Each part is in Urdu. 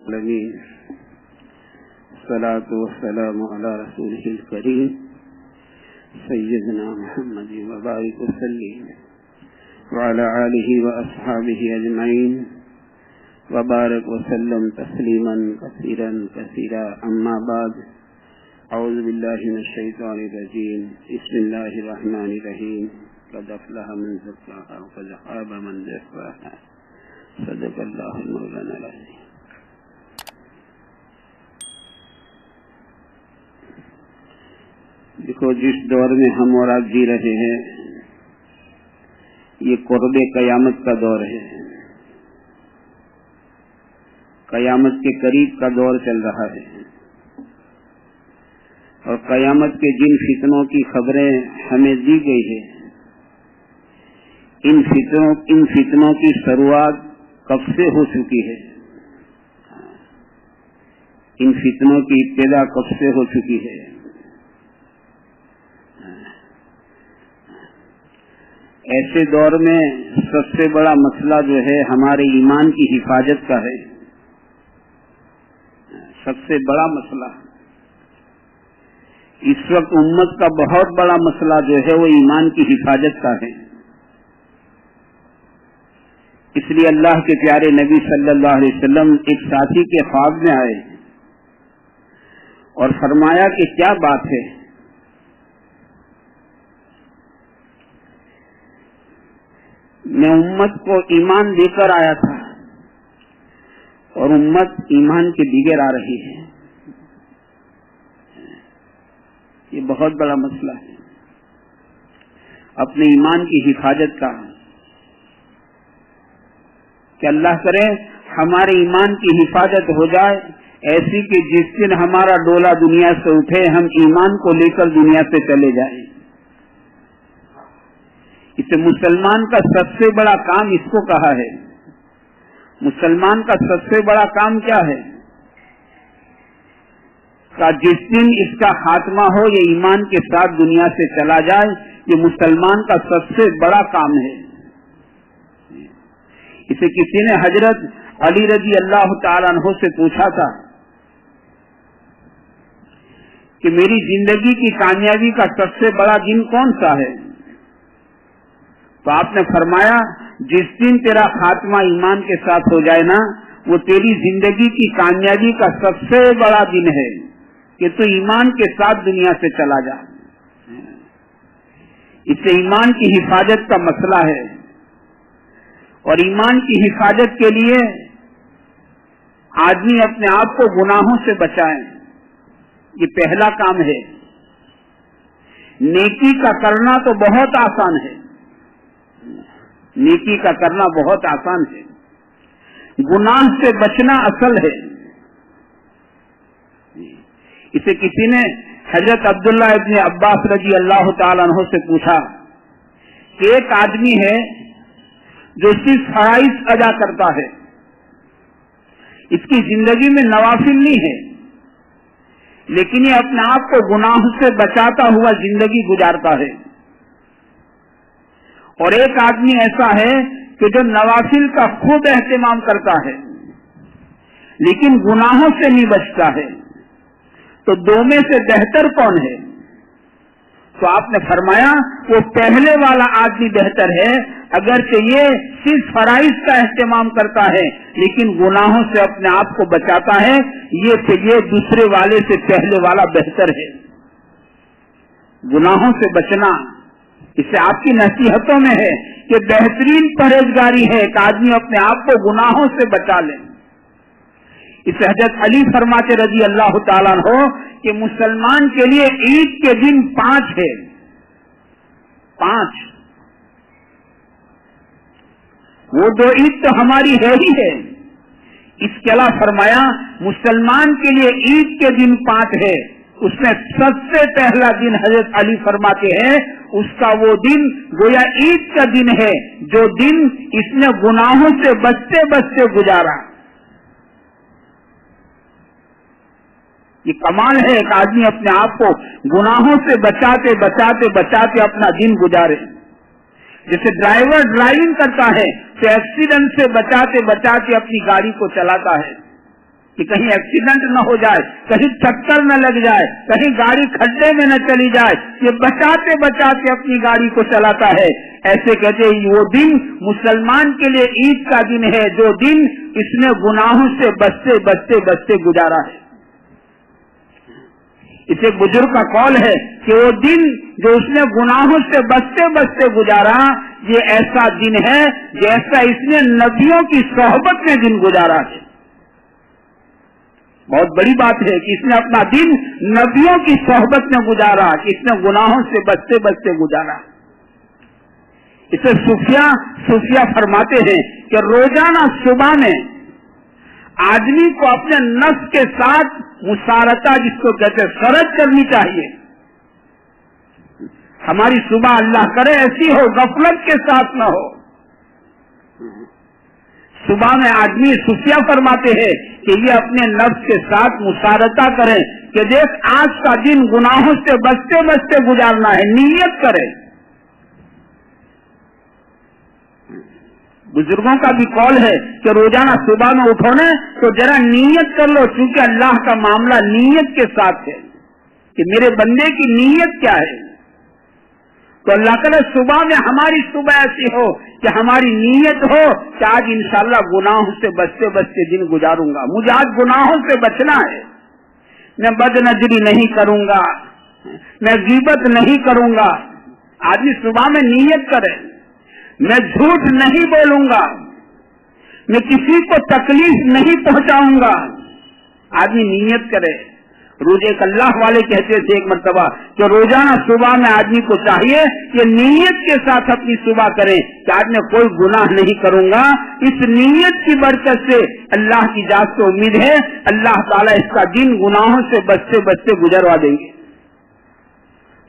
العالمين الصلاة والسلام على رسوله الكريم سيدنا محمد وبارك وسلم وعلى آله وأصحابه أجمعين وبارك وسلم تسليما كثيرا كثيرا. أما بعد، أعوذ بالله من الشيطان الرجيم. بسم الله الرحمن الرحيم. قد أفلح من زكاها وقد خاب من دساها. صدق الله مولانا العظيم. دیکھو، جس دور میں ہم اور آپ جی رہے ہیں یہ قرب قیامت کا دور ہے. قیامت کے قریب کا دور چل رہا ہے اور قیامت کے جن فتنوں کی خبریں ہمیں دی گئی ہے، ان فتنوں کی شروعات کب سے ہو چکی ہے، ان فتنوں کی ابتدا کب سے ہو چکی ہے. ایسے دور میں سب سے بڑا مسئلہ جو ہے ہمارے ایمان کی حفاظت کا ہے. سب سے بڑا مسئلہ اس وقت امت کا بہت بڑا مسئلہ جو ہے وہ ایمان کی حفاظت کا ہے. اس لیے اللہ کے پیارے نبی صلی اللہ علیہ وسلم ایک ساتھی کے خواب میں آئے اور فرمایا کہ کیا بات ہے. میں امت کو ایمان دے کر آیا تھا اور امت ایمان کے بغیر آ رہی ہے. یہ بہت بڑا مسئلہ ہے اپنے ایمان کی حفاظت کا. کہ اللہ کرے ہمارے ایمان کی حفاظت ہو جائے ایسی کہ جس دن ہمارا ڈولا دنیا سے اٹھے ہم ایمان کو لے کر دنیا سے چلے جائیں. اسے مسلمان کا سب سے بڑا کام اس کو کہا ہے. مسلمان کا سب سے بڑا کام کیا ہے؟ کہ جس دن اس کا خاتمہ ہو یہ ایمان کے ساتھ دنیا سے چلا جائے. یہ مسلمان کا سب سے بڑا کام ہے. اسے کسی نے حضرت علی رضی اللہ تعالیٰ عنہ سے پوچھا تھا کہ میری زندگی کی کامیابی کا سب سے بڑا دن کون سا ہے؟ تو آپ نے فرمایا جس دن تیرا خاتمہ ایمان کے ساتھ ہو جائے نا وہ تیری زندگی کی کامیابی کا سب سے بڑا دن ہے کہ تو ایمان کے ساتھ دنیا سے چلا جا. اس سے ایمان کی حفاظت کا مسئلہ ہے اور ایمان کی حفاظت کے لیے آدمی اپنے آپ کو گناہوں سے بچائے. یہ پہلا کام ہے. نیکی کا کرنا تو بہت آسان ہے، نیکی کا کرنا بہت آسان ہے. گناہ سے بچنا اصل ہے. اسے کسی نے حضرت عبداللہ ابن عباس رضی اللہ تعالیٰ عنہ سے پوچھا کہ ایک آدمی ہے جو صرف فرائض ادا کرتا ہے، اس کی زندگی میں نوافل نہیں ہے، لیکن یہ اپنے آپ کو گناہوں سے بچاتا ہوا زندگی گزارتا ہے. اور ایک آدمی ایسا ہے کہ جو نوافل کا خوب اہتمام کرتا ہے لیکن گناہوں سے نہیں بچتا ہے. تو دو میں سے بہتر کون ہے؟ تو آپ نے فرمایا وہ پہلے والا آدمی بہتر ہے، اگرچہ یہ صرف فرائض کا اہتمام کرتا ہے لیکن گناہوں سے اپنے آپ کو بچاتا ہے. یہ دوسرے والے سے پہلے والا بہتر ہے. گناہوں سے بچنا اس سے آپ کی نصیحتوں میں ہے کہ بہترین پرہیزگاری ہے کہ آدمی اپنے آپ کو گناہوں سے بچا لے. اس حضرت علی فرماتے رضی اللہ تعالیٰ عنہ کہ مسلمان کے لیے عید کے دن 5 ہے. 5 وہ 2 عید تو ہماری ہے ہی ہے. اس کے علاوہ فرمایا مسلمان کے لیے عید کے دن 5 ہے. اس میں سب سے پہلا دن حضرت علی فرماتے ہیں اس کا وہ دن گویا عید کا دن ہے جو دن اس نے گناہوں سے بچتے بچتے گزارا. یہ کمال ہے کہ آدمی اپنے آپ کو گناہوں سے بچاتے بچاتے بچاتے اپنا دن گزارے. جیسے ڈرائیور ڈرائیونگ کرتا ہے تو ایکسیڈنٹ سے بچاتے بچاتے اپنی گاڑی کو چلاتا ہے. کہ کہیں ایکسیڈنٹ نہ ہو جائے، کہیں ٹکر نہ لگ جائے، کہیں گاڑی کھڈے میں نہ چلی جائے، یہ بچاتے بچاتے اپنی گاڑی کو چلاتا ہے. ایسے کہتے ہیں وہ دن مسلمان کے لیے عید کا دن ہے جو دن اس نے گناہوں سے بچتے بچتے بچتے گزارا ہے. اسے بزرگ کا قول ہے کہ وہ دن جو اس نے گناہوں سے بچتے بچتے گزارا یہ ایسا دن ہے جیسا اس نے نبیوں کی صحبت میں دن گزارا ہے. بہت بڑی بات ہے کہ اس نے اپنا دن نبیوں کی صحبت میں گزارا، کہ اس نے گناہوں سے بچتے بچتے گزارا. اسے صوفیہ فرماتے ہیں کہ روزانہ صبح میں آدمی کو اپنے نفس کے ساتھ مسارتہ، جس کو کہتے ہیں سرد، کرنی چاہیے. ہماری صبح اللہ کرے ایسی ہو، غفلت کے ساتھ نہ ہو. صبح میں آدمی صوفیہ فرماتے ہیں کہ یہ اپنے نفس کے ساتھ مسارتہ کریں کہ دیکھ آج کا دن گناہوں سے بچتے بچتے گزارنا ہے، نیت کرے. بزرگوں کا بھی قول ہے کہ روزانہ صبح میں اٹھو نا تو ذرا نیت کر لو، چونکہ اللہ کا معاملہ نیت کے ساتھ ہے کہ میرے بندے کی نیت کیا ہے. تو اللہ تعالیٰ صبح میں ہماری صبح ایسی ہو کہ ہماری نیت ہو کہ آج انشاءاللہ گناہوں سے بچتے بچتے دن گزاروں گا. مجھے آج گناہوں سے بچنا ہے، میں بد نظری نہیں کروں گا، میں غیبت نہیں کروں گا. آدمی صبح میں نیت کرے، میں جھوٹ نہیں بولوں گا، میں کسی کو تکلیف نہیں پہنچاؤں گا. آدمی نیت کرے. روز ایک اللہ والے کہتے تھے ایک مرتبہ کہ روزانہ صبح میں آدمی کو چاہیے کہ نیت کے ساتھ اپنی صبح کریں کہ آج میں کوئی گناہ نہیں کروں گا. اس نیت کی برکت سے اللہ کی ذات سے امید ہے اللہ تعالیٰ اس کا دن گناہوں سے بچتے بچتے گزروا دیں گے.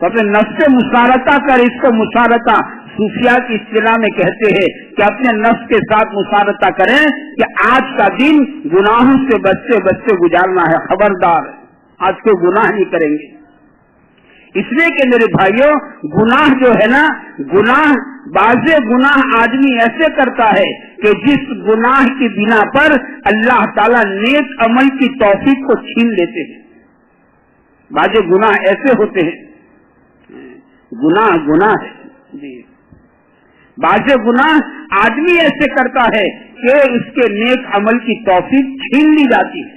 تو اپنے نفس سے مسارتہ کر، اس کو مسارتہ صوفیہ کی اصطلاح میں کہتے ہیں کہ اپنے نفس کے ساتھ مسارتہ کریں کہ آج کا دن گناہوں سے بچتے بچتے گزارنا ہے. خبردار آج کوئی گناہ نہیں کریں گے. اس لیے کہ میرے بھائیوں گناہ جو ہے نا، بعض گناہ آدمی ایسے کرتا ہے کہ جس گناہ کی بنا پر اللہ تعالیٰ نیک عمل کی توفیق کو چھین لیتے ہیں. بعض گناہ ایسے ہوتے ہیں، گناہ ہے جی. بعض گناہ آدمی ایسے کرتا ہے کہ اس کے نیک عمل کی توفیق چھین لی جاتی ہے.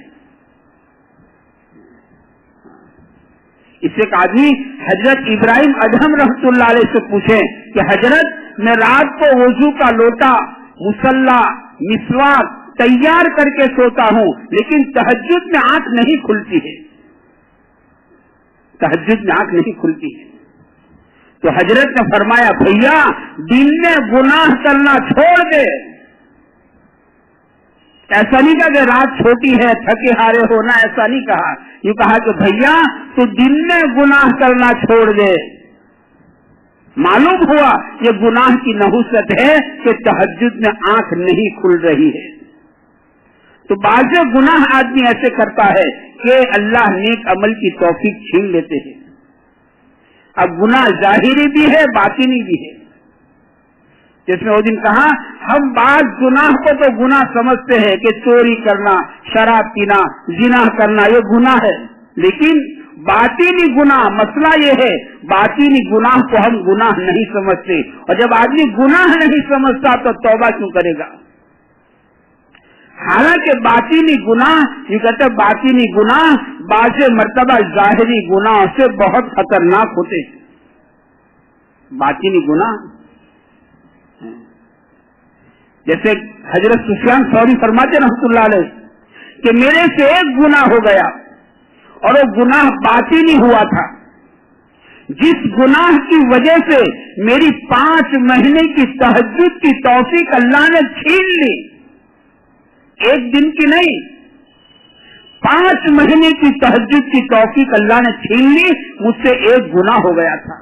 اس سے ایک آدمی حضرت ابراہیم ادہم رحمۃ اللہ علیہ سے پوچھے کہ حضرت میں رات کو وضو کا لوٹا، مصلی، مسواک تیار کر کے سوتا ہوں لیکن تہجد میں آنکھ نہیں کھلتی ہے. تہجد میں آنکھ نہیں کھلتی ہے. تو حضرت نے فرمایا بھیا دن میں گناہ کرنا چھوڑ دے. ایسا نہیں کہا کہ رات چھوٹی ہے تھکے ہارے ہونا، ایسا نہیں کہا. یہ کہا کہ بھیا تو دن میں گناہ کرنا چھوڑ دے. معلوم ہوا یہ گناہ کی نحوست ہے کہ تہجد میں آنکھ نہیں کھل رہی ہے. تو بعض گناہ آدمی ایسے کرتا ہے کہ اللہ نیک عمل کی توفیق چھین لیتے ہیں. اب گناہ ظاہری بھی ہے، باطنی بھی ہے. جس میں وہ دن کہا ہم بعض گناہ کو تو گناہ سمجھتے ہیں کہ چوری کرنا، شراب پینا، زنا کرنا یہ گناہ ہے، لیکن باطنی گناہ، مسئلہ یہ ہے باطنی گناہ کو ہم گناہ نہیں سمجھتے. اور جب آدمی گناہ نہیں سمجھتا تو توبہ کیوں کرے گا؟ حالانکہ باطنی گناہ، یہ کہتے ہیں باطنی گناہ بعض مرتبہ ظاہری گناہ سے بہت خطرناک ہوتے ہیں. باطنی گناہ جیسے حضرت سفیان ثوری فرماتے رحمۃ اللہ علیہ کہ میرے سے ایک گناہ ہو گیا اور وہ گناہ باطنی ہوا تھا، جس گناہ کی وجہ سے میری 5 مہینے کی تہجد کی توفیق اللہ نے چھین لی. ایک دن کی نہیں، 5 مہینے کی تہجد کی توفیق اللہ نے چھین لی. مجھ سے ایک گناہ ہو گیا تھا.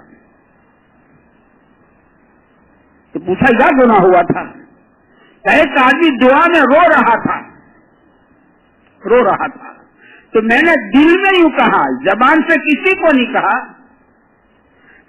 تو پوچھا کیا گناہ ہوا تھا؟ ایک آدمی دعا میں رو رہا تھا. تو میں نے دل میں یوں کہا، زبان سے کسی کو نہیں کہا،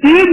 3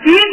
3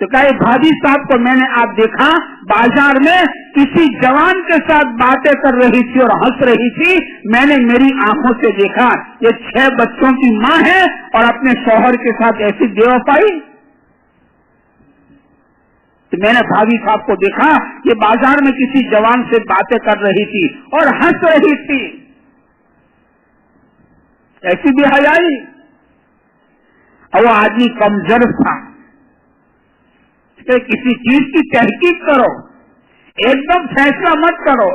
تو کہا بھابھی صاحب کو میں نے آپ دیکھا بازار میں کسی جوان کے ساتھ باتیں کر رہی تھی اور ہنس رہی تھی، میں نے میری آنکھوں سے دیکھا یہ 6 بچوں کی ماں ہے اور اپنے شوہر کے ساتھ ایسی بے وفائی۔ تو میں نے بھابھی صاحب کو دیکھا یہ بازار میں کسی جوان سے باتیں کر رہی تھی اور ہنس رہی تھی، ایسی بے حیائی۔ اور وہ آدمی کمزور تھا، کسی چیز کی تحقیق کرو، ایک دم فیصلہ مت کرو۔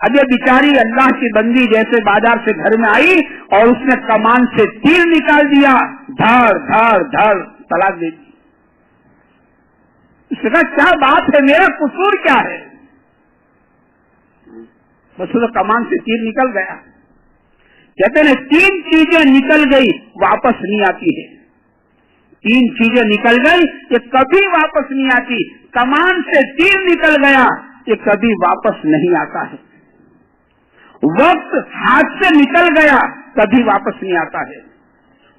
اب یہ بیچاری اللہ کی بندی جیسے بازار سے گھر میں آئی اور اس نے کمان سے تیر نکال دیا، دھڑ دھڑ دھڑ طلاق دے دی۔ اس نے کہا کیا بات ہے، میرا قصور کیا ہے؟ بس وہ کمان سے تیر نکل گیا۔ کہتے ہیں 3 چیزیں نکل گئی واپس نہیں آتی ہے، 3 چیزیں نکل گئی یہ کبھی واپس نہیں آتی۔ کمان سے تیر نکل گیا یہ کبھی واپس نہیں آتا ہے، وقت ہاتھ سے نکل گیا کبھی واپس نہیں آتا ہے،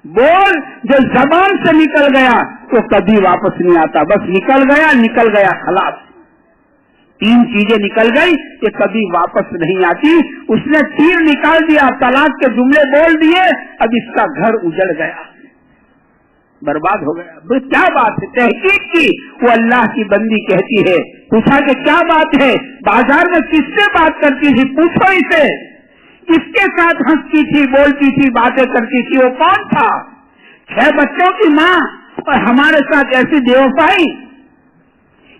بول جو زبان سے نکل گیا تو کبھی واپس نہیں آتا، بس نکل گیا خلاص۔ 3 چیزیں نکل گئی یہ کبھی واپس نہیں آتی۔ اس نے تیر نکال دیا، طلاق کے جملے بول دیے، اب اس کا گھر اجڑ گیا، برباد ہو گیا۔ کیا بات ہے؟ تحقیق کی، وہ اللہ کی بندی کہتی ہے، پوچھا کہ کیا بات ہے، بازار میں کس سے بات کرتی تھی، پوچھو اسے، کس کے ساتھ ہنستی تھی، بولتی تھی، باتیں کرتی تھی، وہ کون تھا؟ 6 بچوں کی ماں اور ہمارے ساتھ ایسی بے وفائی۔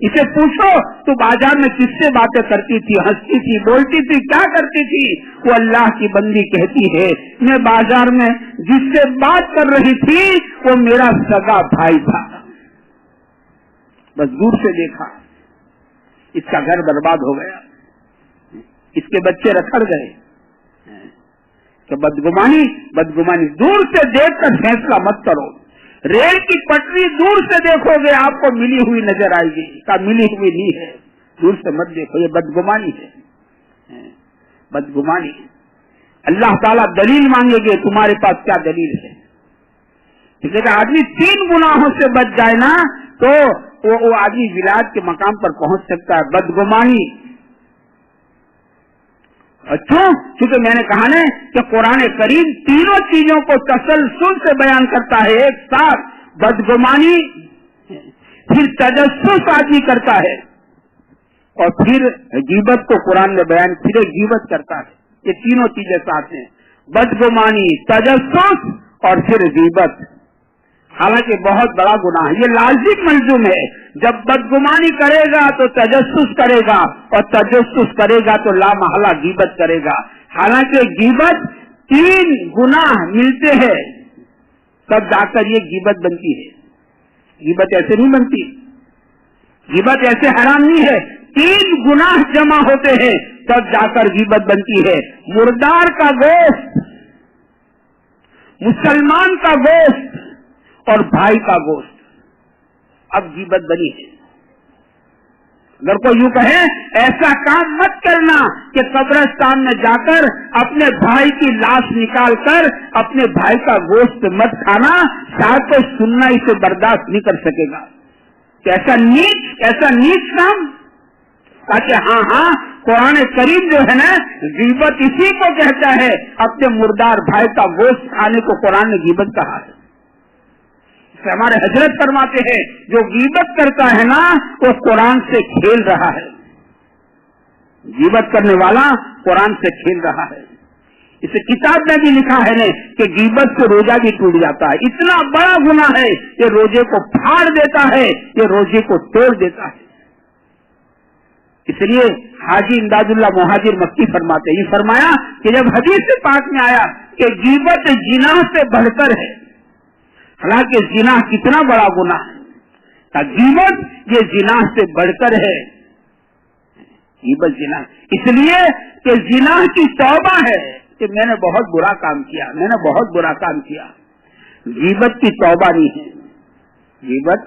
اسے پوچھو تو بازار میں کس سے باتیں کرتی تھی، ہنستی تھی، بولتی تھی، کیا کرتی تھی؟ وہ اللہ کی بندی کہتی ہے میں بازار میں جس سے بات کر رہی تھی وہ میرا سگا بھائی تھا، بس دور سے دیکھا، اس کا گھر برباد ہو گیا، اس کے بچے رکھڑ گئے۔ کہ بدگمانی دور سے دیکھ کر فیصلہ مت کرو، ریل کی پٹری دور سے دیکھو گے آپ کو ملی ہوئی نظر آئے گی، کا ملی ہوئی نہیں ہے، دور سے مت دیکھو، یہ بدگمانی ہے، بدگمانی۔ اللہ تعالیٰ دلیل مانگے گے، تمہارے پاس کیا دلیل ہے؟ ٹھیک ہے، آدمی 3 گناہوں سے بچ جائے نا تو وہ آدمی ولایت کے مقام پر پہنچ سکتا ہے۔ بدگمانی، اچھا کیونکہ میں نے کہا نا کہ قرآن کریم تینوں چیزوں کو تسلسل سے بیان کرتا ہے ایک ساتھ، بدگمانی، پھر تجسس آدمی کرتا ہے، اور پھر غیبت کو قرآن نے بیان، پھر غیبت کرتا ہے، یہ تینوں چیزیں ساتھ ہیں، بدگمانی، تجسس اور پھر غیبت۔ حالانکہ بہت بڑا گناہ ہے، یہ لازم ملزوم ہے، جب بدگمانی کرے گا تو تجسس کرے گا، اور تجسس کرے گا تو لامحالہ غیبت کرے گا۔ حالانکہ غیبت 3 گناہ ملتے ہیں تب جا کر یہ غیبت بنتی ہے، غیبت ایسے نہیں بنتی، غیبت ایسے حرام نہیں ہے، 3 گناہ جمع ہوتے ہیں تب جا کر غیبت بنتی ہے۔ مردار کا گوشت، مسلمان کا گوشت اور بھائی کا گوشت، اب غیبت بنی ہے۔ اگر کوئی یوں کہے ایسا کام مت کرنا کہ قبرستان میں جا کر اپنے بھائی کی لاش نکال کر اپنے بھائی کا گوشت مت کھانا، شاید تو سننا اسے برداشت نہیں کر سکے گا کہ ایسا نیچ کام۔ تاکہ ہاں قرآن کریم جو ہے نا غیبت اسی کو کہتا ہے، اپنے مردار بھائی کا گوشت کھانے کو قرآن نے غیبت کہا ہے۔ ہمارے حضرت فرماتے ہیں جو غیبت کرتا ہے نا وہ قرآن سے کھیل رہا ہے، غیبت کرنے والا قرآن سے کھیل رہا ہے۔ اس کتاب میں بھی لکھا ہے نا کہ غیبت سے روزہ بھی ٹوٹ جاتا ہے، اتنا بڑا گناہ ہے یہ روزے کو پھاڑ دیتا ہے، یہ روزے کو توڑ دیتا ہے۔ اس لیے حاجی امداد اللہ مہاجر مکی فرماتے ہیں، یہ فرمایا کہ جب حدیث پاک میں آیا کہ غیبت زنا سے بڑھ کر ہے، حالانکہ زنا کتنا بڑا گناہ ہے، غیبت یہ زنا سے بڑھ کر ہے، غیبت زنا، اس لیے کہ زنا کی توبہ ہے کہ میں نے بہت برا کام کیا، میں نے بہت برا کام کیا، غیبت کی توبہ نہیں ہے، غیبت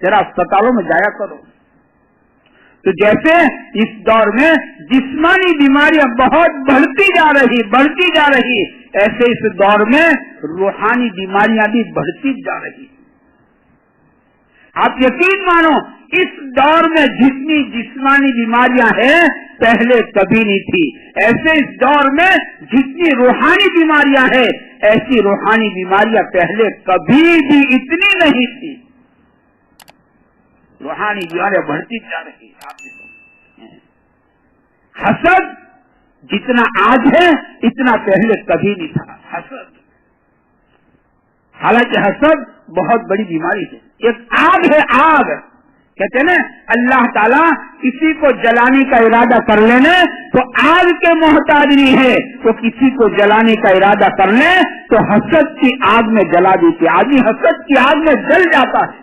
ذرا اسپتالوں میں جایا کرو. تو جیسے اس دور میں جسمانی بیماریاں بہت بڑھتی جا رہی ایسے اس دور میں روحانی بیماریاں بھی بڑھتی جا رہی. آپ یقین مانو اس دور میں جتنی جسمانی بیماریاں ہیں پہلے کبھی نہیں تھی. ایسے اس دور میں جتنی روحانی بیماریاں ہیں ایسی روحانی بیماریاں پہلے کبھی بھی اتنی نہیں تھی. روحانی بیماریاں بڑھتی جا رہی. حسد جتنا آج ہے اتنا پہلے کبھی نہیں تھا. حسد، حالانکہ حسد بہت بڑی بیماری ہے. ایک آگ ہے، آگ. کہتے ہیں نا اللہ تعالیٰ کسی کو جلانے کا ارادہ کر لینے تو آگ کے محتاج نہیں ہے. تو کسی کو جلانے کا ارادہ کر لے تو حسد کی آگ میں جلا دیتی. آدمی حسد کی آگ میں جل جاتا ہے.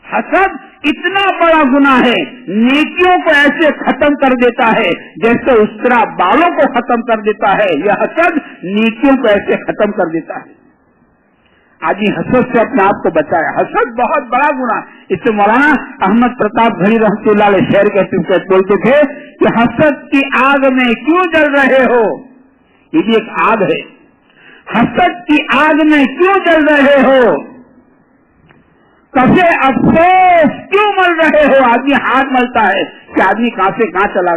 حسد اتنا بڑا گناہ ہے، نیکیوں کو ایسے ختم کر دیتا ہے جیسے اس طرح بالوں کو ختم کر دیتا ہے. یہ حسد نیکیوں کو ایسے ختم کر دیتا ہے. آدمی حسد سے اپنے آپ کو بچایا. حسد بہت بڑا گناہ. اس سے مولانا احمد پرتاپ گھڑی رحمۃ اللہ علیہ شعر کہتے بولتے تھے کہ حسد کی آگ میں کیوں جل رہے ہو. یہ بھی ایک آگ ہے. حسد کی آگ میں کیوں جل رہے ہو، کسے افسوس کیوں مل رہے ہو. آدمی ہاتھ ملتا ہے کہ آدمی کہاں سے کہاں چلا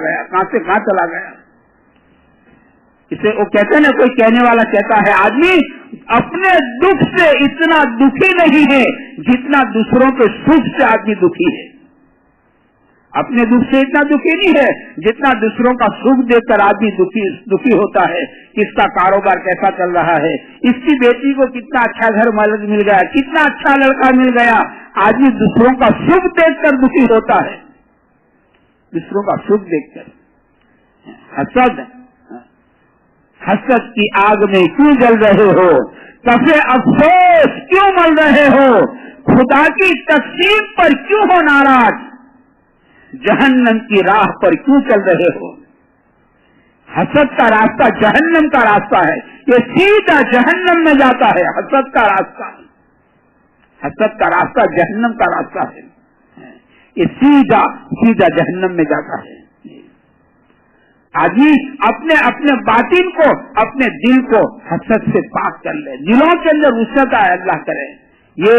گیا. اسے وہ کہتے ہیں نا، کوئی کہنے والا کہتا ہے آدمی اپنے دکھ سے اتنا دکھی نہیں ہے جتنا دوسروں کے سکھ سے آدمی دکھی ہے. اپنے دکھ سے اتنا دکھی نہیں ہے جتنا دوسروں کا سکھ دیکھ کر آدمی دکھی ہوتا ہے. کس کا کاروبار کیسا چل رہا ہے، اس کی بیٹی کو کتنا اچھا گھر مل گیا، کتنا اچھا لڑکا مل گیا. آدمی دوسروں کا سکھ دیکھ کر دکھی ہوتا ہے. دوسروں کا سکھ دیکھ کر. حسد کی آگ میں کیوں جل رہے ہو، کسے افسوس کیوں مل رہے ہو، خدا کی تقسیم پر کیوں ہو ناراض، جہنم کی راہ پر کیوں چل رہے ہو. حسد کا راستہ جہنم کا راستہ ہے. یہ سیدھا جہنم میں جاتا ہے. حسد کا راستہ جہنم کا راستہ ہے. یہ سیدھا جہنم میں جاتا ہے. آدمی اپنے باطن کو، اپنے دل کو حسد سے پاک کر لے. دلوں کے اندر وسعت آئے، اللہ کرے. یہ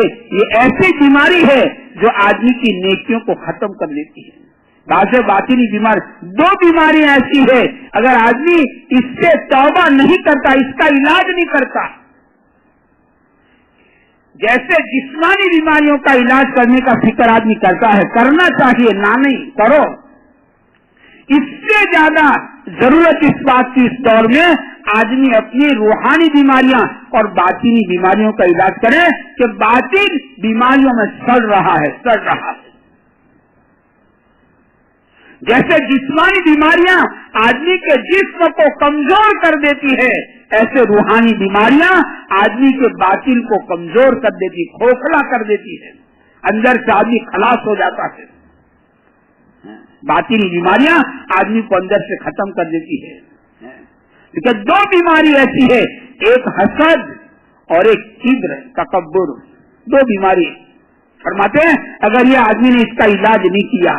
ایسی بیماری ہے جو آدمی کی نیکیوں کو ختم کر لیتی ہے. باطنی بیماری، دو بیماریاں ایسی ہے اگر آدمی اس سے توبہ نہیں کرتا، اس کا علاج نہیں کرتا. جیسے جسمانی بیماریوں کا علاج کرنے کا فکر آدمی کرتا ہے، کرنا چاہیے، نہ نہیں کرو. اس سے زیادہ ضرورت اس بات کی اس دور میں آدمی اپنی روحانی بیماریاں اور باطنی بیماریوں کا علاج کرے کہ باطن بیماریوں میں سڑ رہا ہے. جیسے جسمانی بیماریاں آدمی کے جسم کو کمزور کر دیتی ہے، ایسے روحانی بیماریاں آدمی کے باطن کو کمزور کر دیتی، کھوکھلا کر دیتی ہے. اندر سے آدمی خلاص ہو جاتا ہے. باطنی بیماریاں آدمی کو اندر سے ختم کر دیتی ہے. لیکن دو بیماری ایسی ہے، ایک حسد اور ایک کبر، تکبر. دو بیماری. فرماتے ہیں اگر یہ آدمی نے اس کا علاج نہیں کیا،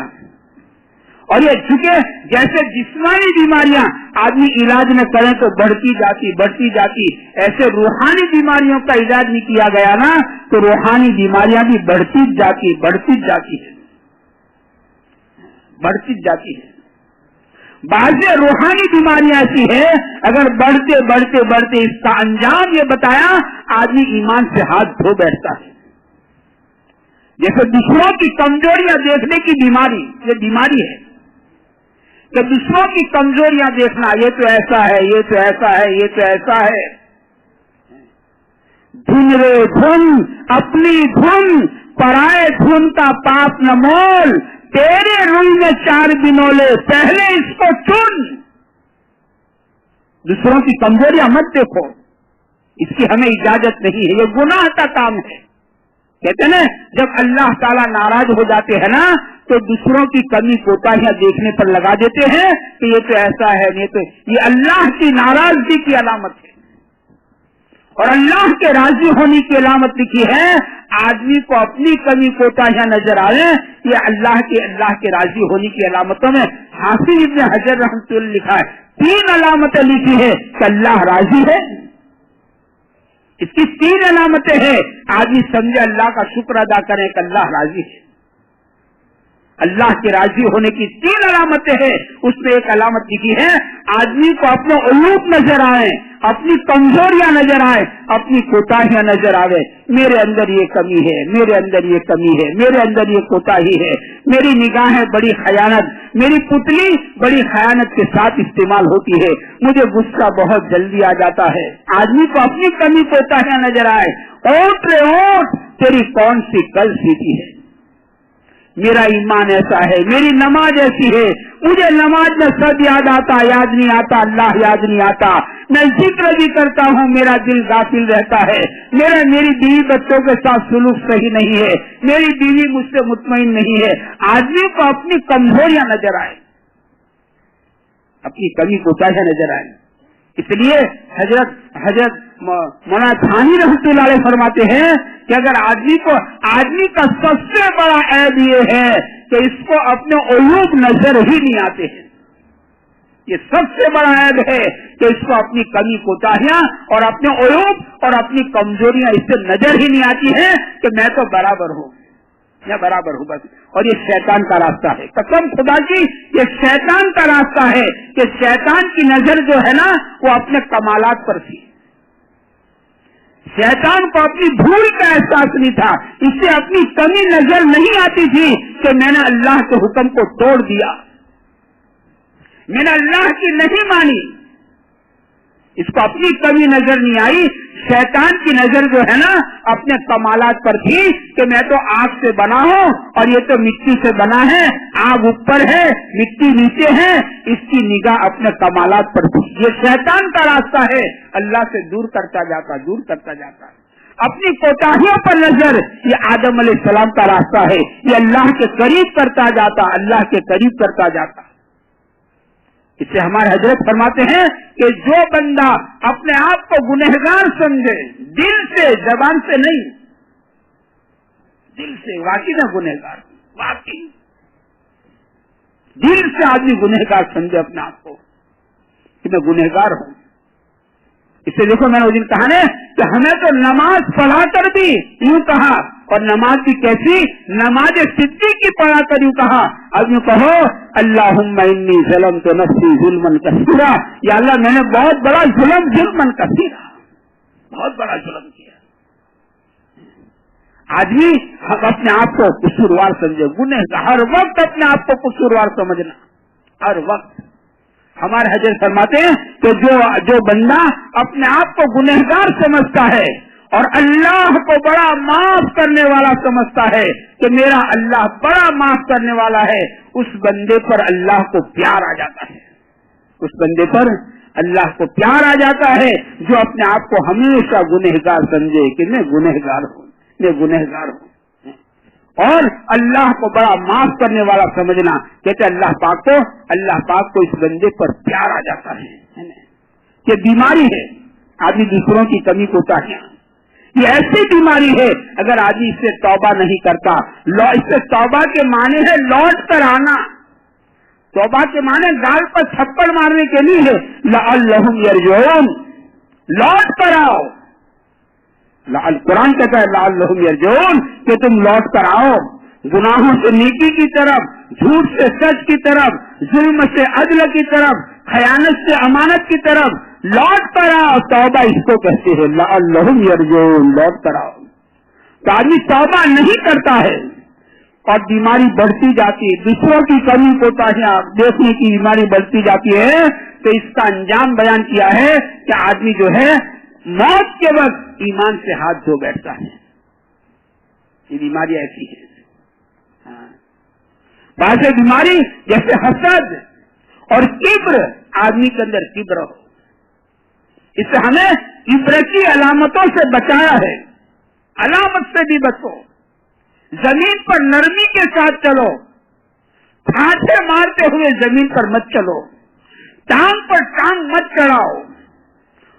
اور یہ چونکہ جیسے جسمانی بیماریاں آدمی علاج نہ کریں تو بڑھتی جاتی، ایسے روحانی بیماریوں کا علاج نہیں کیا گیا نا تو روحانی بیماریاں بھی بڑھتی جاتی ہے. بعض روحانی بیماریاں ایسی ہے اگر بڑھتے اس کا انجام یہ بتایا آدمی ایمان سے ہاتھ دھو بیٹھتا ہے. جیسے دوسروں کی کمزوریاں دیکھنے کی بیماری، یہ بیماری ہے کہ دوسروں کی کمزوریاں دیکھنا، یہ تو ایسا ہے، یہ تو ایسا ہے. دھن رے دھن اپنی دھن، پرائے دھن کا پاپ نہ مول، تیرے روئی میں 4 بنولے پہلے اس کو چن. دوسروں کی کمزوریاں مت دیکھو، اس کی ہمیں اجازت نہیں ہے، یہ گناہ کا کام ہے. کہتے ہیں جب اللہ تعالیٰ ناراض ہو جاتے ہیں نا تو دوسروں کی کمی کوتاہیاں دیکھنے پر لگا دیتے ہیں کہ یہ تو ایسا ہے، یہ اللہ کی ناراضگی کی علامت ہے. اور اللہ کے راضی ہونے کی علامت لکھی ہے آدمی کو اپنی کمی کوتاہیاں نظر آئے، یہ اللہ کے راضی ہونے کی علامتوں میں حافظ ابن حجر رحمۃ اللہ لکھا ہے 3 علامتیں لکھی ہے کہ اللہ راضی ہے، اس کی 3 علامتیں ہیں، آدمی سمجھے اللہ کا شکر ادا کرے کہ اللہ راضی ہے۔ اللہ کے راضی ہونے کی 3 علامتیں ہیں، اس میں ایک علامت لکھی ہے آدمی کو اپنے عیوب نظر آئے، اپنی کمزوریاں نظر آئے، اپنی کوتاہیاں نظر آئے، میرے اندر یہ کمی ہے، میرے اندر یہ کمی ہے، میرے اندر یہ کوتاہی ہے، میری نگاہیں بڑی خیانت، میری پتلی بڑی خیانت کے ساتھ استعمال ہوتی ہے، مجھے غصہ بہت جلدی آ جاتا ہے۔ آدمی کو اپنی کمی کوتاہیاں نظر آئے، اوٹ رے اوٹ تیری کون سی کل سیدھی ہے، میرا ایمان ایسا ہے، میری نماز ایسی ہے، مجھے نماز میں سب یاد آتا، یاد نہیں آتا، اللہ یاد نہیں آتا، میں ذکر بھی کرتا ہوں میرا دل غافل رہتا ہے، میری بیوی بچوں کے ساتھ سلوک صحیح نہیں ہے، میری بیوی مجھ سے مطمئن نہیں ہے۔ آدمی کو اپنی کمزوریاں نظر آئے، اپنی کمی کوتاہیاں نظر آئے، اس لیے حضرت مولانا تھانی رحمۃ اللہ علیہ فرماتے ہیں کہ اگر آدمی کا سب سے بڑا عیب یہ ہے کہ اس کو اپنے عیوب نظر ہی نہیں آتے ہیں، یہ سب سے بڑا عیب ہے کہ اس کو اپنی کمی کوتاہیاں اور اپنے عیوب اور اپنی کمزوریاں اس سے نظر ہی نہیں آتی ہیں کہ میں تو برابر ہوں، میں برابر ہوں بس۔ اور یہ شیطان کا راستہ ہے، قسم خدا کی یہ شیطان کا راستہ ہے کہ شیطان کی نظر جو ہے نا وہ اپنے کمالات پر تھی، شیطان کو اپنی بھول کا احساس نہیں تھا، اسے اپنی کمی نظر نہیں آتی تھی کہ میں نے اللہ کے حکم کو توڑ دیا، میں نے اللہ کی نہیں مانی، اس کو اپنی کمی نظر نہیں آئی۔ شیطان کی نظر جو ہے نا اپنے کمالات پر تھی کہ میں تو آگ سے بنا ہوں اور یہ تو مٹی سے بنا ہے، آگ اوپر ہے مٹی نیچے ہے، اس کی نگاہ اپنے کمالات پر تھی۔ یہ شیطان کا راستہ ہے، اللہ سے دور کرتا جاتا اپنی کوتاہیوں پر نظر، یہ آدم علیہ السلام کا راستہ ہے، یہ اللہ کے قریب کرتا جاتا، اللہ کے قریب کرتا جاتا۔ اس سے ہمارے حضرت فرماتے ہیں کہ جو بندہ اپنے آپ کو گنہگار سمجھے، دل سے زبان سے نہیں، دل سے واقعی میں گنہگار، واقعی دل سے آدمی گنہگار سمجھے اپنے آپ کو کہ میں گنہگار ہوں۔ اس سے دیکھو میں نے اس دن کہا نا کہ ہمیں تو نماز پڑھا کر بھی یوں کہا، اور نماز بھی کیسی، نماز صدیق کی پڑھا کر یوں کہا، اب یوں کہو اللہم انی ظلمت نفسی ظلما کثیرا، یا اللہ میں نے بہت بڑا ظلما کثیرا، بہت بڑا ظلم کیا۔ آدمی اپنے آپ کو قصوروار سمجھے، گنہگار، ہر وقت اپنے آپ کو قصوروار سمجھنا، ہر وقت۔ ہمارے حضرت فرماتے ہیں کہ جو بندہ اپنے آپ کو گنہگار سمجھتا ہے اور اللہ کو بڑا معاف کرنے والا سمجھتا ہے کہ میرا اللہ بڑا معاف کرنے والا ہے، اس بندے پر اللہ کو پیار آ جاتا ہے، اس بندے پر اللہ کو پیار آ جاتا ہے جو اپنے آپ کو ہمیشہ گنہگار سمجھے کہ میں گنہگار ہوں، میں گنہگار ہوں، اور اللہ کو بڑا معاف کرنے والا سمجھنا، کہتے اللہ پاک کو اس بندے پر پیار آ جاتا ہے۔ یہ بیماری ہے آدمی دوسروں کی کمی کوتاہیاں، یہ ایسی بیماری ہے اگر آدمی اس سے توبہ نہیں کرتا۔ اس سے توبہ کے معنی ہے لوٹ کر آنا، توبہ کے معنی گال پر تھپڑ مارنے کے لیے ہے، لعلہم یرجعون، لوٹ کر آؤ۔ قرآن کہتا ہے لعلہم یرجعون کہ تم لوٹ کر آؤ، گناہوں سے نیکی کی طرف، جھوٹ سے سچ کی طرف، ظلم سے عدل کی طرف، خیانت سے امانت کی طرف لوٹ کر آؤ۔ توبہ اس کو کہتے ہیں لعلہم یرجعون، لوٹ کر آؤ۔ تو آدمی توبہ نہیں کرتا ہے اور بیماری بڑھتی جاتی ہے، دوسروں کی کمی کوتاہیاں دیکھنے کی بیماری بڑھتی جاتی ہے، تو اس کا انجام بیان کیا ہے کہ آدمی جو ہے موت کے وقت ایمان سے ہاتھ دھو بیٹھتا ہے۔ یہ بیماری ایسی ہے، بعض بیماری جیسے حسد اور کبر، آدمی کے اندر کبر ہو، اس سے ہمیں کبر کی علامتوں سے بچایا ہے، علامت سے بھی بچو، زمین پر نرمی کے ساتھ چلو، پھانٹے مارتے ہوئے زمین پر مت چلو، ٹانگ پر ٹانگ مت چڑھاؤ،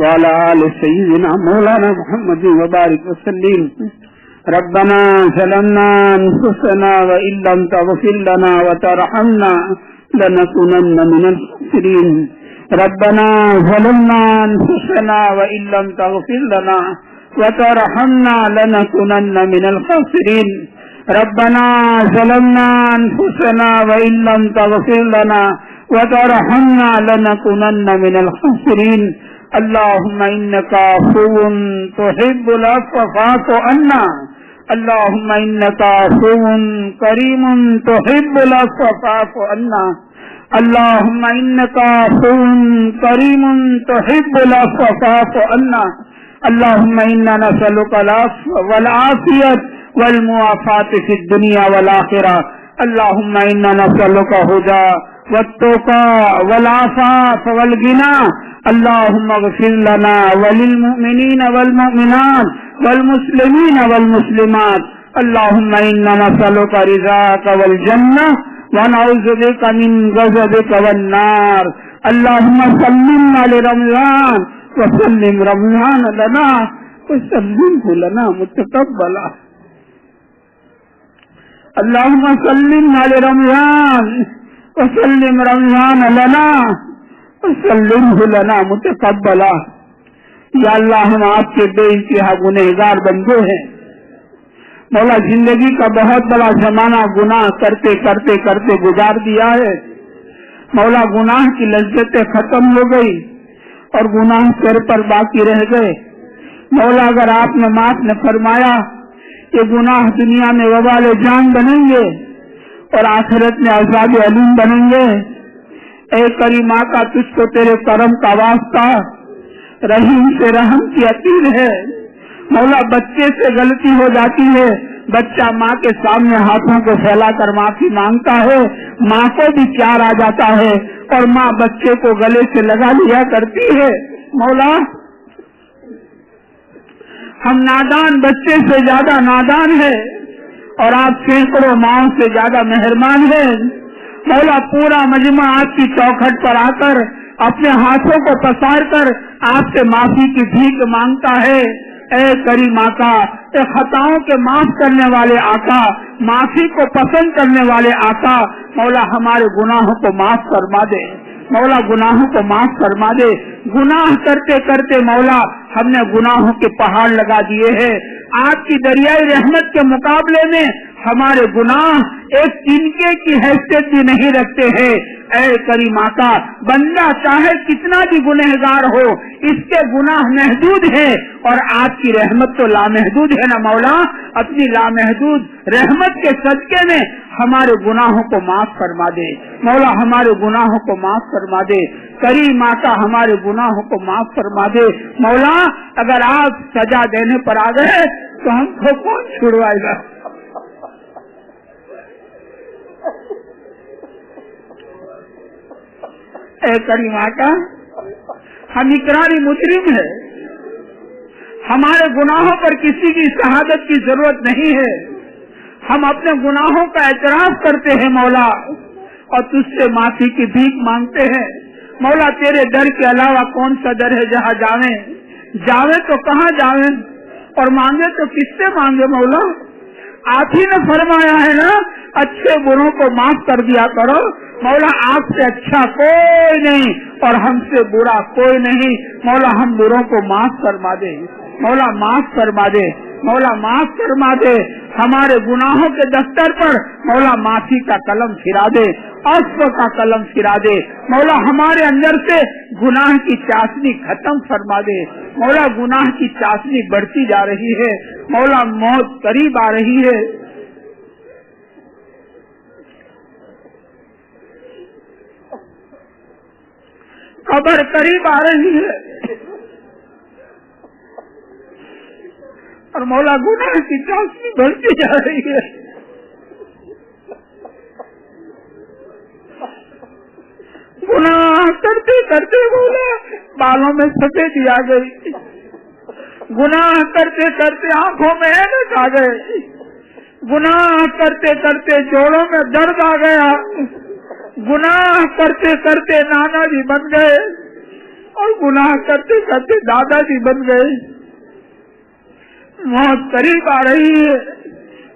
وعلى آل سيدنا مولانا محمد وبارك وسلم. ربنا ظلمنا أنفسنا وإن لم تغفر لنا وترحمنا لنكونن من الخاسرين. ربنا ظلمنا أنفسنا وإن لم تغفر لنا وترحمنا لنكونن من الخاسرين. ربنا ظلمنا أنفسنا وإن لم تغفر لنا وترحمنا لنكونن من الخاسرين. اللهم إنك عفو تحب العفو فاعف عنا. اللهم إنك عفو كريم تحب العفو فاعف عنا. اللهم إنك عفو كريم تحب العفو فاعف عنا. اللهم إنا نسألك العفو والعافية والمعافاة في الدنيا والآخرة. اللهم إنا نسألك هدى والتقى والعفاف والغنى. اللهم اغفر لنا وللمؤمنين والمؤمنات والمسلمين والمسلمات. اللهم إنا نسألك رضاك والجنة ونعوذ بك من غضبك والنار. اللهم سلمنا لرمضان وسلم رمضان لنا وسلمه لنا متقبلا. اللهم سلمنا لرمضان وسلم رمضان لنا وسلمه لنا متقبلا. یا اللہ ہم آپ کے بے انتہا گنہگار بندے ہیں. مولا زندگی کا بہت بڑا زمانہ گناہ کرتے کرتے کرتے گزار دیا ہے. مولا گناہ کی لذتیں ختم ہو گئی اور گناہ سر پر باقی رہ گئے. مولا اگر آپ نے معاف نہ فرمایا کہ گناہ دنیا میں وبال جان بنیں گے اور آخرت میں عذاب علیم بنیں گے. اے کریم آقا تجھ کو تیرے کرم کا واسطہ رحیم سے رحم کی اپیل ہے. مولا بچے سے غلطی ہو جاتی ہے, بچہ ماں کے سامنے ہاتھوں کو پھیلا کر معافی مانگتا ہے, ماں کو بھی پیار آ جاتا ہے اور ماں بچے کو گلے سے لگا لیا کرتی ہے. مولا ہم نادان بچے سے زیادہ نادان ہے اور آپ سینکڑوں ماؤں سے زیادہ مہربان ہیں. مولا پورا مجمع آپ کی چوکھٹ پر آ کر اپنے ہاتھوں کو پسار کر آپ سے معافی کی بھیک مانگتا ہے. اے کریم آقا, اے خطاؤں کے معاف کرنے والے آقا, معافی کو پسند کرنے والے آقا, مولا ہمارے گناہوں کو معاف فرما دے. مولا گناہوں کو معاف فرما دے. گناہ کرتے کرتے مولا ہم نے گناہوں کے پہاڑ لگا دیے ہیں. آپ کی دریائے رحمت کے مقابلے میں ہمارے گناہ ایک تنکے کی حیثیت بھی نہیں رکھتے ہیں. اے کریم آقا, بندہ چاہے کتنا بھی گنہگار ہو, اس کے گناہ محدود ہے اور آپ کی رحمت تو لامحدود ہے نا. مولا اپنی لامحدود رحمت کے صدقے میں ہمارے گناہوں کو معاف فرما دے. مولا ہمارے گناہوں کو معاف فرما دے. کریم آقا ہمارے گناہوں کو معاف فرما دے. مولا اگر آپ سزا دینے پر آ گئے تو ہم کو کون چھڑوائے گا؟ اے کریم آقا, ہم اقراری مجرم ہے, ہمارے گناہوں پر کسی کی شہادت کی ضرورت نہیں ہے. ہم اپنے گناہوں کا اعتراف کرتے ہیں مولا اور تجھ سے معافی کی بھیک مانگتے ہیں. مولا تیرے در کے علاوہ کون سا در ہے جہاں جاویں تو کہاں جاویں اور مانگے تو کس سے مانگے؟ مولا آپ ہی نے فرمایا ہے نا, اچھے بروں کو معاف کر دیا کرو. مولا آپ سے اچھا کوئی نہیں اور ہم سے برا کوئی نہیں. مولا ہم بروں کو معاف فرما دے. مولا معاف فرما دے. مولا معاف فرما دے. ہمارے گناہوں کے دفتر پر مولا معافی کا قلم پھرا دے, عفو کا قلم پھرا دے. مولا ہمارے اندر سے گناہ کی چاشنی ختم فرما دے. مولا گناہ کی چاشنی بڑھتی جا رہی ہے. مولا موت قریب آ رہی ہے. قبر قریب آ رہی ہے اور مولا گناہ کی چاشنی بڑھتی جا رہی ہے. گناہ کرتے کرتے مولا بالوں میں سفیدی آ گئی. گناہ کرتے کرتے آنکھوں میں اینک آ گئے. گناہ کرتے کرتے جوڑوں میں درد آ گیا. گناہ کرتے کرتے نانا جی بن گئے اور گناہ کرتے کرتے دادا جی بن گئے. موت قریب آ رہی ہے,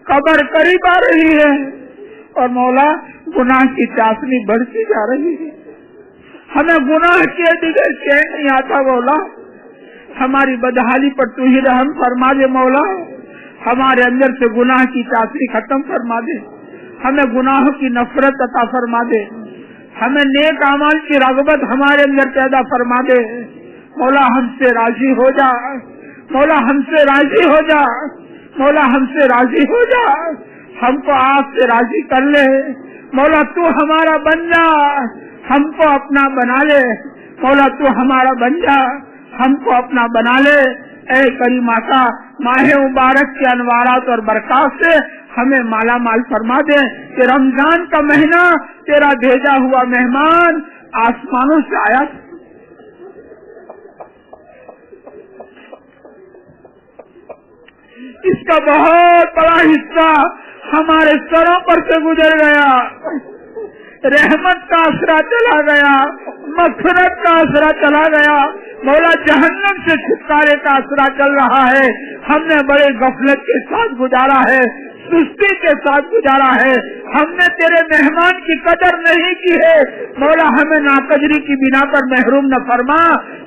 قبر قریب آ رہی ہے, اور مولا گناہ کی چاشنی بڑھتی جا رہی ہے. ہمیں گناہ کے بغیر چین نہیں آتا. مولا ہماری بدحالی پر تو ہی رحم فرما دے. مولا ہمارے اندر سے گناہ کی چاشنی ختم فرما دے. ہمیں گناہوں کی نفرت عطا فرما دے. ہمیں نیک اعمال کی رغبت ہمارے اندر پیدا فرما دے. مولا ہم سے راضی ہو جا. مولا ہم سے راضی ہو جا. مولا ہم سے راضی ہو جا. ہم کو آپ سے راضی کر لے. مولا تو ہمارا بن جا, ہم کو اپنا بنا لے. مولا تو ہمارا بن جا, ہم کو اپنا بنا لے. اے کریم آقا ماہ مبارک کے انوارات اور برکات سے ہمیں مالا مال فرما دے کہ رمضان کا مہینہ تیرا بھیجا ہوا مہمان آسمانوں سے آیا. اس کا بہت بڑا حصہ ہمارے سروں پر سے گزر گیا. رحمت کا آسرا چلا گیا, مغفرت کا آسرا چلا گیا. مولا جہنم سے چھٹکارے کا آسرا چل رہا ہے. ہم نے بڑے غفلت کے ساتھ گزارا ہے, سستی کے ساتھ گزارا ہے. ہم نے تیرے مہمان کی قدر نہیں کی ہے. مولا ہمیں ناقدری کی بنا پر محروم نہ فرما.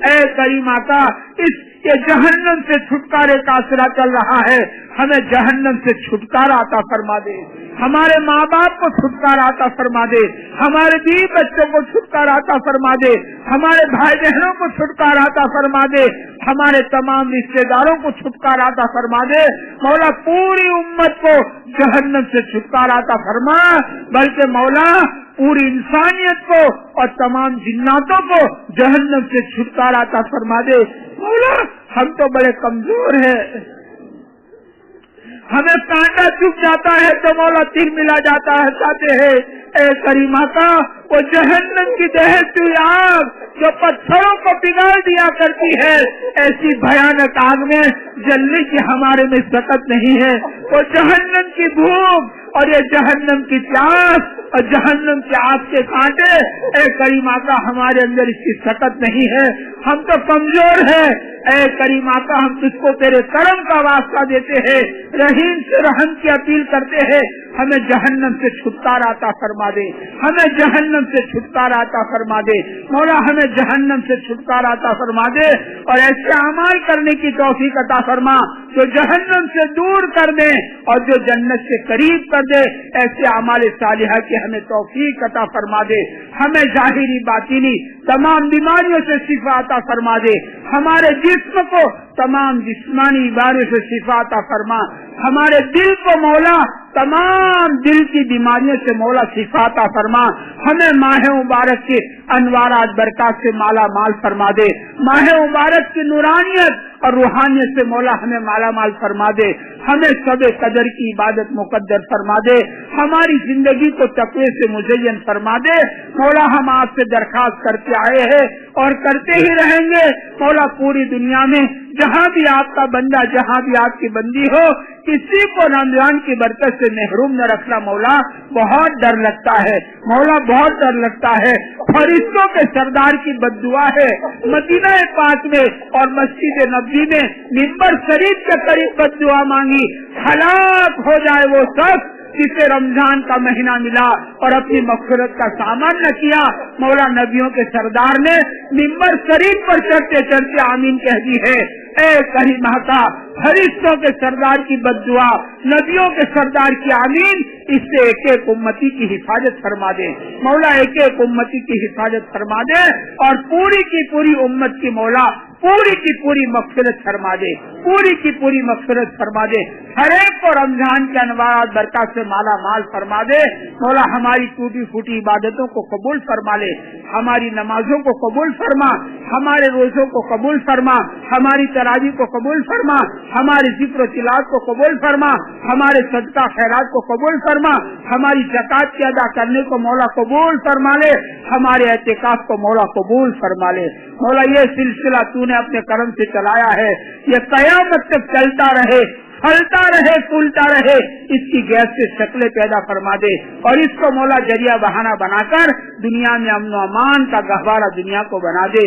اے کریم آقا اس کے جہنم سے چھٹکارے کا آسرا چل رہا ہے, ہمیں جہنم سے چھٹکارا عطا فرما دے. ہمارے ماں باپ کو چھٹکارا عطا فرما دے. ہمارے بیوی بچوں کو چھٹکارا عطا فرما دے. ہمارے بھائی بہنوں کو چھٹکارا عطا فرما دے. ہمارے تمام رشتے داروں کو چھٹکارا عطا فرما دے. مولا پوری امت کو جہنم سے چھٹکارا عطا فرما, بلکہ مولا پوری انسانیت کو اور تمام جناتوں کو جہنم سے چھٹکارا عطا فرما دے. مولا ہم تو بڑے کمزور ہیں, ہمیں کانٹا چپ جاتا ہے تو مولا تیر ملا جاتا ہے. چاہتے ہیں اے کریم آقا وہ جہنم کی دہتی ہوئی آگ جو پتھروں کو پگھال دیا کرتی ہے, ایسی بھیانک آگ میں جلنے کی ہمارے میں طاقت نہیں ہے. وہ جہنم کی بھوک اور یہ جہنم کی پیاس اور جہنم کے آگ کے کانٹے, اے کریم آقا ہمارے اندر اس کی طاقت نہیں ہے. ہم تو کمزور ہیں. اے کریم آقا ہم تجھ کو تیرے کرم کا واسطہ دیتے ہیں, رحیم سے رحم کی اپیل کرتے ہیں. ہمیں جہنم سے چھٹکارا عطا فرما دے. ہمیں جہنم سے چھٹکارا عطا فرما دے. مولا ہمیں جہنم سے چھٹکارا عطا فرما دے اور ایسے اعمال کرنے کی توفیق عطا فرما جو جہنم سے دور کر دے اور جو جنت سے قریب کر دے. ایسے اعمال صالحہ کی ہمیں توفیق عطا فرما دے. ہمیں ظاہری باطنی تمام بیماریوں سے شفا عطا فرما دے. ہمارے جسم کو تمام جسمانی بیماریوں سے شفا عطا فرما. ہمارے دل کو مولا تمام دل کی بیماریوں سے مولا شفا عطا فرما. ہمیں ماہ مبارک کے انوارات برکات سے مالا مال فرما دے. ماہ مبارک کی نورانیت اور روحانیت سے مولا ہمیں مالا مال فرما دے. ہمیں سب قدر کی عبادت مقدر فرما دے. ہماری زندگی کو تقوی سے مزین فرما دے. مولا ہم آپ سے درخواست کرتے آئے ہیں اور کرتے ہی رہیں گے. مولا پوری دنیا میں جہاں بھی آپ کا بندہ, جہاں بھی آپ کی بندی ہو, کسی کو رمضان کی برکت سے محروم نہ رکھنا. مولا بہت ڈر لگتا ہے. مولا بہت ڈر لگتا ہے. فرشتوں کے سردار کی بد دعا ہے. مدینہ پاک میں اور مسجد نبوی میں منبر شریف کے قریب بد دعا مانگی, ہلاک ہو جائے وہ شخص جسے رمضان کا مہینہ ملا اور اپنی مغفرت کا سامان نہ کیا. مولا نبیوں کے سردار نے منبر شریف پر چڑھتے چڑھتے آمین کہہ دی ہے. اے کریم آقا فرشتوں کے سردار کی بد دعا, نبیوں کے سردار کی آمین, اس سے ایک ایک امتی کی حفاظت فرما دے. مولا ایک ایک امتی کی حفاظت فرما دے اور پوری کی پوری امت کی مولا پوری کی پوری مغفرت فرما دے. پوری کی پوری مغفرت فرما دے. ہر ایک کو رمضان کے انوارات برکات سے مالا مال فرما دے. مولا ہماری ٹوٹی پھوٹی عبادتوں کو قبول فرما لے. ہماری نمازوں کو قبول فرما, ہمارے روزوں کو قبول فرما, ہماری تراویح کو قبول فرما, ہماری ذکر و تلاوت کو قبول فرما, ہمارے صدقہ خیرات کو قبول فرما, ہماری زکات کے ادا کرنے کو مولا قبول فرما لے, ہمارے اعتکاف کو مولا قبول فرما لے. مولا یہ سلسلہ تو نے اپنے کرم سے چلایا ہے, یہ قیامت تک چلتا رہے, پھلتا رہے, پھولتا رہے. اس کی گیس سے شکلیں پیدا فرما دے اور اس کو مولا ذریعہ بہانہ بنا کر دنیا میں امن و امان کا گہوارہ دنیا کو بنا دے.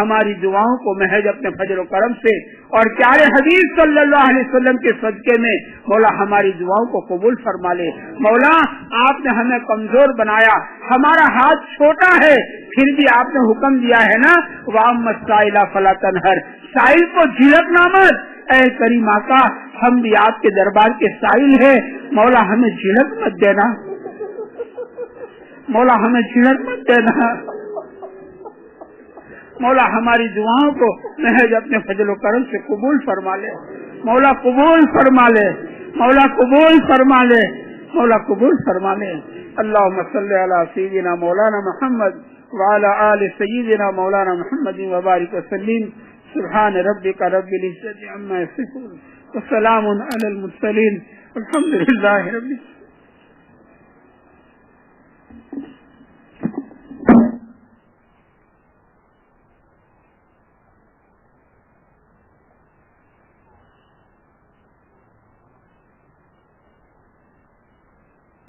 ہماری دعاؤں کو محض اپنے فضل و کرم سے اور پیارے حبیب صلی اللہ علیہ وسلم کے صدقے میں مولا ہماری دعاؤں کو قبول فرما لے. مولا آپ نے ہمیں کمزور بنایا, ہمارا ہاتھ چھوٹا ہے, پھر بھی آپ نے حکم دیا ہے نا وَأَمَّا السَّائِلَ فَلَا تَنْهَرْ, سائل کو جھڑکنا مت. اے کریم آقا ہم بھی آپ کے دربار کے سائل ہیں, مولا ہمیں جھڑک مت دینا, مولا ہمیں جھڑک مت دینا. مولا ہماری دعاؤں کو محض اپنے فضل و کرم سے قبول فرما لے. مولا قبول فرما لے, مولا قبول فرما لے, مولا قبول فرما لے. اللهم صل على سيدنا مولانا محمد وعلى آل سيدنا مولانا محمد وبارك وسلم. سبحان ربك رب العزة عما يصفون وسلام على المرسلين والحمد لله رب العالمين.